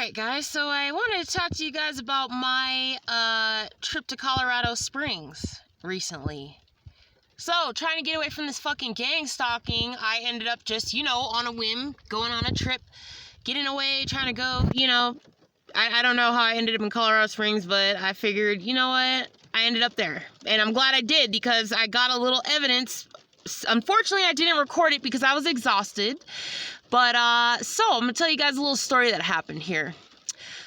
Alright guys, so I wanted to talk to you guys about my trip to Colorado Springs recently. So, trying to get away from this fucking gang stalking, I ended up just, on a whim, going on a trip, getting away, trying to go, I don't know how I ended up in Colorado Springs, but I figured, you know what, I ended up there. And I'm glad I did, because I got a little evidence. Unfortunately, I didn't record it because I was exhausted. But, so, I'm gonna tell you guys a little story that happened here.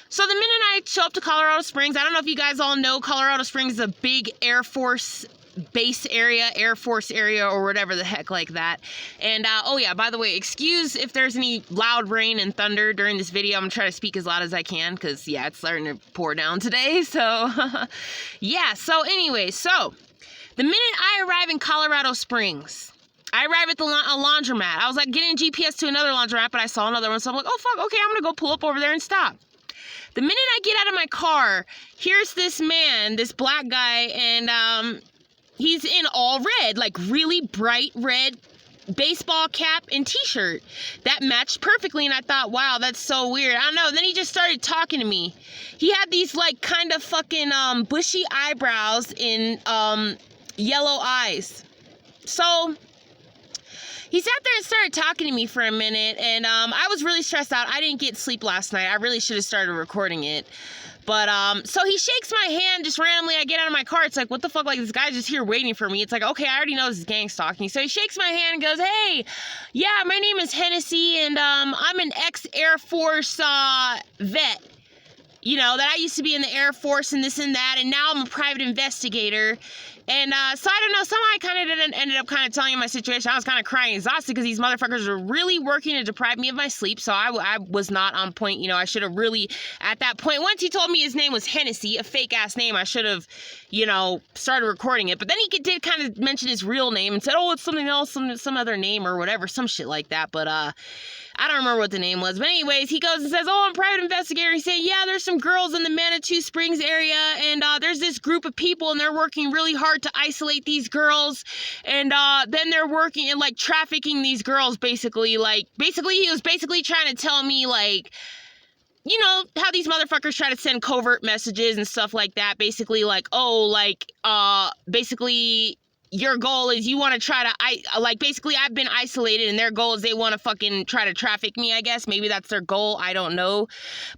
So, the minute I show up to Colorado Springs, I don't know if you guys all know, Colorado Springs is a big Air Force base area, Air Force area, or whatever the heck like that. And, oh yeah, by the way, excuse if there's any loud rain and thunder during this video. I'm gonna try to speak as loud as I can, because, yeah, it's starting to pour down today, so, yeah, so anyway, so, the minute I arrive in Colorado Springs, I arrived at the laundromat. I was like getting GPS to another laundromat, but I saw another one, so I'm like, oh fuck, okay, I'm gonna go pull up over there and stop. The minute I get out of my car, here's this man, this black guy, and he's in all red, like really bright red baseball cap and t-shirt that matched perfectly, and I thought, wow, that's so weird. I don't know. Then he just started talking to me. He had these like kind of fucking bushy eyebrows and yellow eyes. So he sat there and started talking to me for a minute, and I was really stressed out. I didn't get sleep last night. I really should have started recording it. But, so he shakes my hand just randomly. I get out of my car. It's like, what the fuck? Like, this guy's just here waiting for me. It's like, okay, I already know this is gang stalking. So he shakes my hand and goes, hey, yeah, my name is Hennessy, and I'm an ex-Air Force vet. You know, that I used to be in the Air Force and this and that, and now I'm a private investigator. And, so I don't know, somehow I kind of ended up kind of telling him my situation. I was kind of crying exhausted because these motherfuckers were really working to deprive me of my sleep, so I was not on point. I should have really, at that point, once he told me his name was Hennessy, a fake-ass name, I should have, started recording it. But then he did kind of mention his real name and said, oh, it's something else, some other name or whatever, some shit like that. But, I don't remember what the name was. But anyways, he goes and says, oh, I'm a private investigator. He said, yeah, there's some girls in the Manitou Springs area, and there's this group of people, and they're working really hard to isolate these girls, and then they're working and, like, trafficking these girls, basically. Like, basically, he was basically trying to tell me, like, you know, how these motherfuckers try to send covert messages and stuff like that. Basically, like, oh, like, basically, your goal is you want to try to, basically I've been isolated, and their goal is they want to fucking try to traffic me, I guess. Maybe that's their goal, I don't know.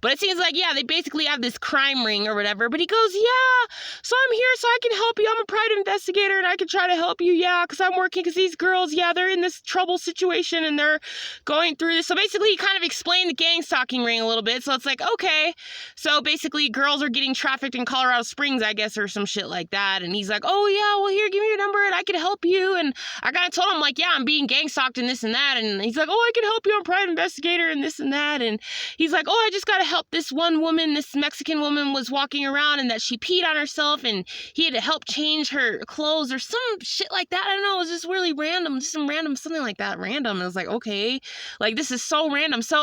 But it seems like, yeah, they basically have this crime ring or whatever. But he goes, yeah, so I'm here so I can help you. I'm a private investigator, and I can try to help you, yeah, because I'm working, because these girls, yeah, they're in this trouble situation, and they're going through this. So basically, he kind of explained the gang stalking ring a little bit. So it's like, okay, so basically girls are getting trafficked in Colorado Springs, I guess, or some shit like that. And he's like, oh, yeah, well, here, give me your number, and I can help you. And I kind of told him, like, yeah, I'm being gang stalked and this and that. And he's like, oh, I can help you. I'm a private investigator and this and that. And he's like, oh, I just got to help this one woman. This Mexican woman was walking around, and that she peed on herself, and he had to help change her clothes or some shit like that. I don't know. It was just really random. Just some random, something like that. Random. And I was like, okay, like, this is so random. So I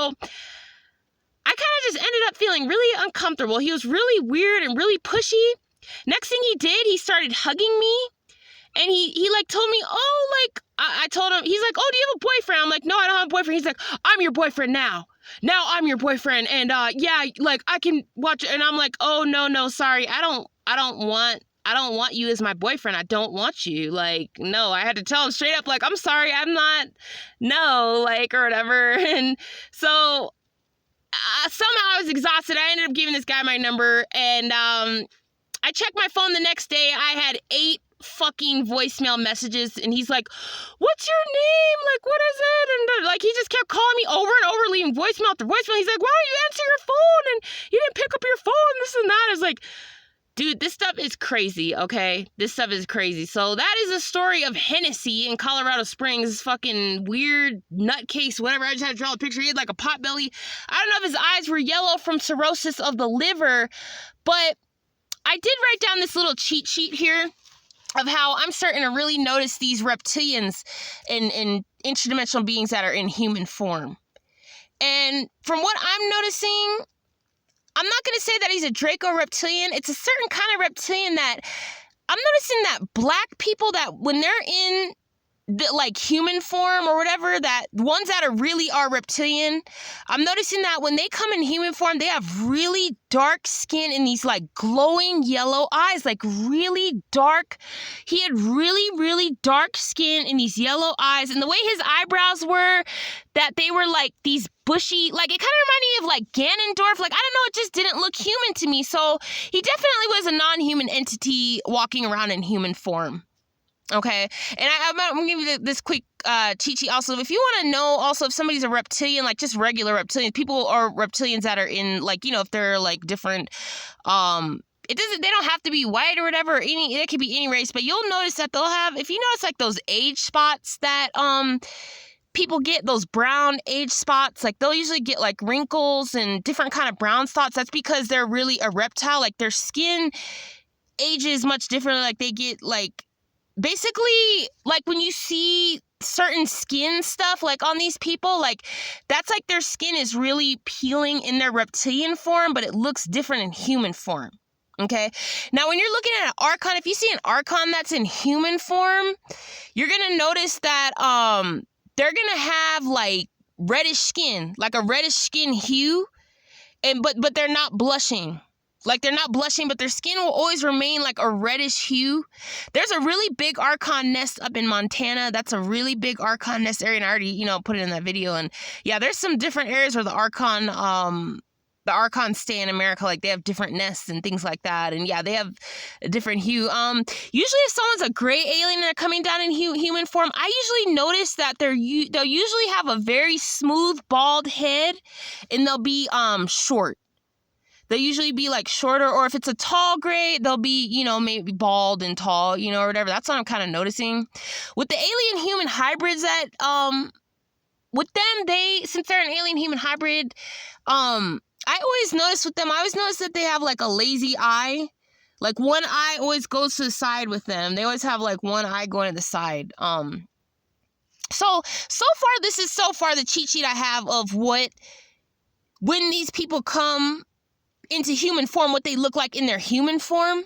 kind of just ended up feeling really uncomfortable. He was really weird and really pushy. Next thing he did, he started hugging me. And he like told me, oh, like, I told him, he's like, oh, do you have a boyfriend? I'm like, no, I don't have a boyfriend. He's like, I'm your boyfriend now. Now I'm your boyfriend. And, yeah, like, I can watch it. And I'm like, oh, no, sorry. I don't want you as my boyfriend. I don't want you. Like, no, I had to tell him straight up, like, I'm sorry. I'm not, no, like, or whatever. And so somehow I was exhausted. I ended up giving this guy my number. And I checked my phone the next day. I had 8 fucking voicemail messages, and he's like, what's your name? Like, what is it? And like, he just kept calling me over and over, leaving voicemail after voicemail. He's like, why don't you answer your phone? And you didn't pick up your phone, this and that. I was like, dude, this stuff is crazy, okay? This stuff is crazy. So that is the story of Hennessy in Colorado Springs, fucking weird nutcase, whatever. I just had to draw a picture. He had like a pot belly. I don't know if his eyes were yellow from cirrhosis of the liver, but I did write down this little cheat sheet here of how I'm starting to really notice these reptilians and interdimensional beings that are in human form. And from what I'm noticing, I'm not going to say that he's a Draco reptilian. It's a certain kind of reptilian that I'm noticing that black people, that when they're in like human form or whatever, that ones that are really are reptilian, I'm noticing that when they come in human form, they have really dark skin and these like glowing yellow eyes, like really dark. He had really dark skin and these yellow eyes, and the way his eyebrows were, that they were like these bushy, like it kind of reminded me of like Ganondorf. Like, I don't know, it just didn't look human to me. So he definitely was a non-human entity walking around in human form. Okay, and I'm gonna give you this quick cheat sheet also. If you want to know also if somebody's a reptilian, like just regular reptilians, people are reptilians that are in like, you know, if they're like different, they don't have to be white or whatever, it could be any race, but you'll notice that they'll have, if you notice like those age spots that people get, those brown age spots, like they'll usually get like wrinkles and different kind of brown spots. That's because they're really a reptile. Like their skin ages much differently. Like they get like, basically, like when you see certain skin stuff like on these people, like that's like their skin is really peeling in their reptilian form, but it looks different in human form. Okay, now when you're looking at an Archon, if you see an Archon that's in human form, you're gonna notice that they're gonna have like reddish skin, like a reddish skin hue, and but they're not blushing. Like, they're not blushing, but their skin will always remain like a reddish hue. There's a really big Archon nest up in Montana. That's a really big Archon nest area, and I already, you know, put it in that video. And yeah, there's some different areas where the Archons stay in America. Like, they have different nests and things like that. And yeah, they have a different hue. Usually if someone's a gray alien and they're coming down in human form, I usually notice that they'll usually have a very smooth, bald head, and they'll be short. They'll usually be like shorter, or if it's a tall gray, they'll be, you know, maybe bald and tall, you know, or whatever. That's what I'm kind of noticing. With the alien human hybrids that, with them, since they're an alien human hybrid, I always notice with them, I always notice that they have like a lazy eye. Like one eye always goes to the side with them. They always have like one eye going to the side. So far, this is so far the cheat sheet I have of when these people come into human form, what they look like in their human form.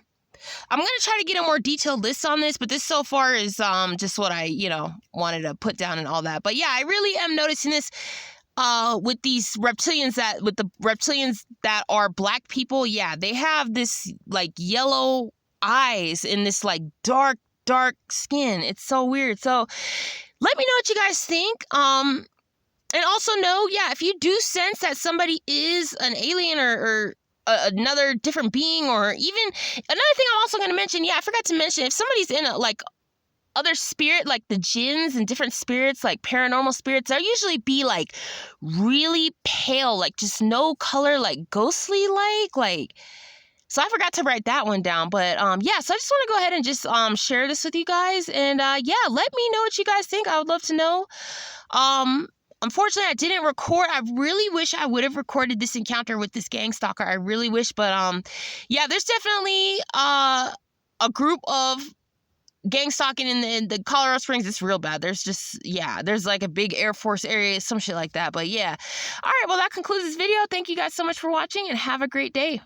I'm going to try to get a more detailed list on this, but this so far is just what I, you know, wanted to put down and all that. But yeah, I really am noticing this with these reptilians that are black people. Yeah, they have this like yellow eyes and this like dark skin. It's so weird. So let me know what you guys think. And also know, yeah, if you do sense that somebody is an alien or another different being, or even another thing I'm also going to mention, yeah, I forgot to mention, if somebody's in a like other spirit, like the jinns and different spirits, like paranormal spirits, they'll usually be like really pale, like just no color, like ghostly like. So I forgot to write that one down, but yeah, so I just want to go ahead and just share this with you guys, and yeah, let me know what you guys think. I would love to know. Unfortunately, I didn't record. I really wish I would have recorded this encounter with this gang stalker. I really wish, but yeah, there's definitely a group of gang stalking in the Colorado Springs. It's real bad. There's just, yeah, there's like a big Air Force area, some shit like that. But yeah, all right, well, that concludes this video. Thank you guys so much for watching, and have a great day.